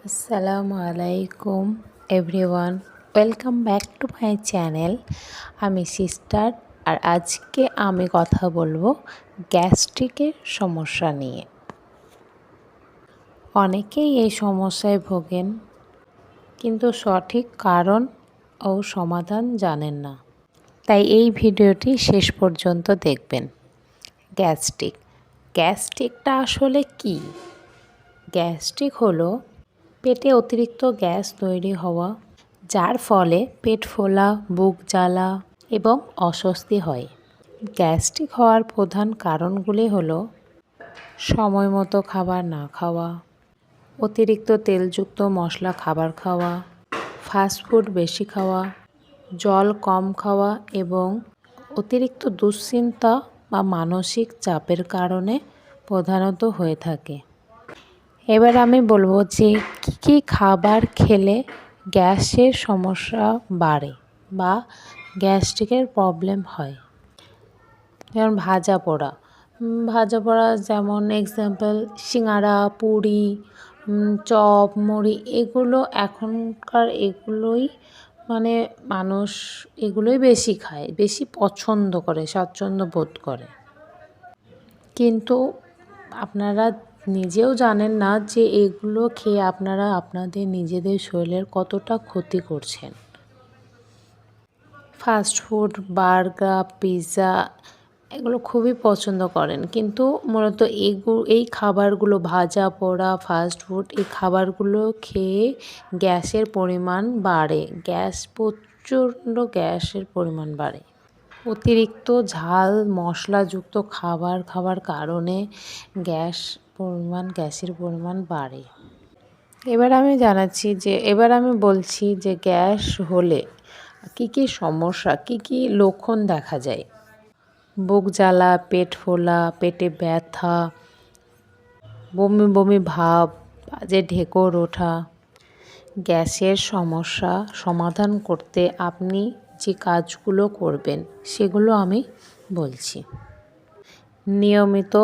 আসসালামু আলাইকুম everyone, welcome back to my channel. আমি সিস্টার, আর আজকে আমি কথা বলবো গ্যাস্ট্রিকের সমস্যা নিয়ে। অনেকেই এই সমস্যায় ভোগেন, কিন্তু সঠিক কারণ ও সমাধান জানেন না। তাই এই ভিডিওটি শেষ পর্যন্ত দেখবেন। গ্যাস্ট্রিকটা আসলে কি? গ্যাস্ট্রিক হলো পেটে অতিরিক্ত গ্যাস তৈরি হওয়া, যার ফলে পেট ফোলা, বুক জ্বালা এবং অস্বস্তি হয়। গ্যাস্ট্রিক হওয়ার প্রধান কারণগুলি হলো সময় মতো খাবার না খাওয়া, অতিরিক্ত তেলযুক্ত মশলা খাবার খাওয়া, ফাস্টফুড বেশি খাওয়া, জল কম খাওয়া এবং অতিরিক্ত দুশ্চিন্তা বা মানসিক চাপের কারণে প্রধানত হয়ে থাকে। এবার আমি বলবো যে কী খাবার খেলে গ্যাসের সমস্যা বাড়ে বা গ্যাস্ট্রিকের প্রবলেম হয়। যেমন ভাজা পোড়া যেমন এক্সাম্পল সিঙ্গারা, পুরি, চপ, মুড়ি, এগুলো এখনকার এগুলোই মানুষ এগুলোই বেশি খায়, বেশি পছন্দ করে, স্বাচ্ছন্দ্য বোধ করে। কিন্তু আপনারা নিজেও জানেন না যে এগুলো খেয়ে আপনারা আপনাদের নিজেদের শরীরের কতটা ক্ষতি করছেন। ফাস্টফুড, বার্গার, পিৎজা এগুলো খুবই পছন্দ করেন, কিন্তু মূলত এই খাবারগুলো ভাজা পোড়া ফাস্টফুড, এই খাবারগুলো খেয়ে গ্যাসের পরিমাণ বাড়ে, প্রচণ্ড গ্যাসের পরিমাণ বাড়ে। অতিরিক্ত ঝাল মশলাযুক্ত খাবার কারণে গ্যাসের পরিমাণ বাড়ে। এবার আমি বলছি যে গ্যাস হলে কী সমস্যা, কী লক্ষণ দেখা যায়। বুক জ্বালা, পেট ফোলা, পেটে ব্যথা, বমি বমি ভাব, বাজে ঢেকুর ওঠা। গ্যাসের সমস্যা সমাধান করতে আপনি যে কাজগুলো করবেন সেগুলো আমি বলছি। নিয়মিত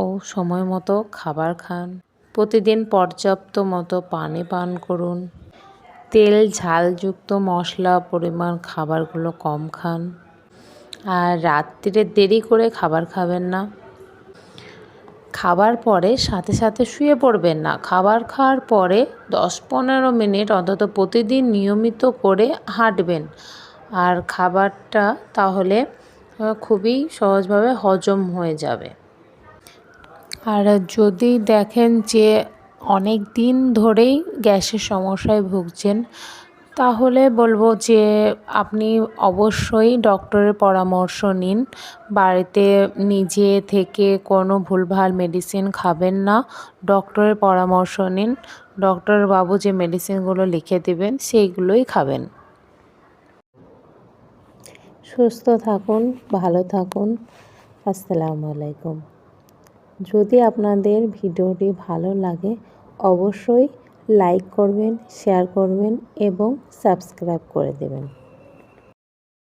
ও সময় মতো খাবার খান, প্রতিদিন পর্যাপ্ত মতো পানি পান করুন, তেল ঝালযুক্ত মশলা পরিমাণ খাবারগুলো কম খান, আর রাত্রিরে দেরি করে খাবার খাবেন না। খাবার পরে সাথে সাথে শুয়ে পড়বেন না। খাবার খাওয়ার পরে 10-15 মিনিট অন্তত প্রতিদিন নিয়মিত করে হাঁটবেন, আর খাবারটা তাহলে খুবই সহজভাবে হজম হয়ে যাবে। আর যদি দেখেন যে অনেক দিন ধরেই গ্যাসের সমস্যায় ভুগছেন, তাহলে বলবো যে আপনি অবশ্যই ডক্টরের পরামর্শ নিন। বাড়িতে নিজে থেকে কোনো ভুলভাল মেডিসিন খাবেন না, ডক্টরের পরামর্শ নিন। ডক্টরবাবু যে মেডিসিনগুলো লিখে দেবেন সেইগুলোই খাবেন। সুস্থ থাকুন, ভালো থাকুন। আসসালামু আলাইকুম। যদি আপনাদের ভিডিওটি ভালো লাগে অবশ্যই লাইক করবেন, শেয়ার করবেন এবং সাবস্ক্রাইব করে দেবেন।